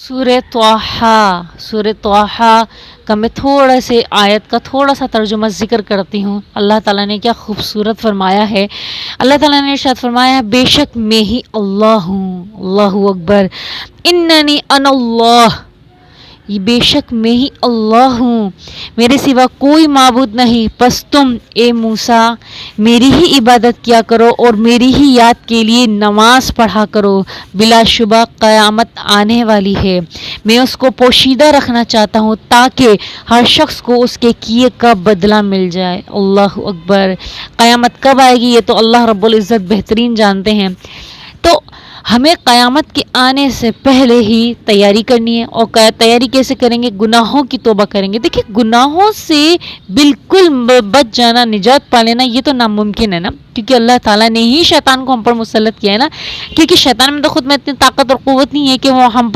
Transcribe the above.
سورہ طٰہٰ کا میں تھوڑا سے آیت کا تھوڑا سا ترجمہ ذکر کرتی ہوں۔ اللہ تعالیٰ نے کیا خوبصورت فرمایا ہے۔ اللہ تعالیٰ نے ارشاد فرمایا ہے، بے شک میں ہی اللہ ہوں، اللہ اکبر، اننی انا اللہ، یہ بے شک میں ہی اللہ ہوں، میرے سوا کوئی معبود نہیں، پس تم اے موسیٰ میری ہی عبادت کیا کرو اور میری ہی یاد کے لیے نماز پڑھا کرو، بلا شبہ قیامت آنے والی ہے، میں اس کو پوشیدہ رکھنا چاہتا ہوں تاکہ ہر شخص کو اس کے کیے کا بدلہ مل جائے۔ اللہ اکبر۔ قیامت کب آئے گی یہ تو اللہ رب العزت بہترین جانتے ہیں، تو ہمیں قیامت کے آنے سے پہلے ہی تیاری کرنی ہے۔ اور تیاری کیسے کریں گے؟ گناہوں کی توبہ کریں گے۔ دیکھیں گناہوں سے بالکل بچ جانا، نجات پا لینا، یہ تو ناممکن ہے نا، کیونکہ اللہ تعالیٰ نے ہی شیطان کو ہم پر مسلط کیا ہے نا، کیونکہ شیطان میں تو خود میں اتنی طاقت اور قوت نہیں ہے کہ وہ ہم پر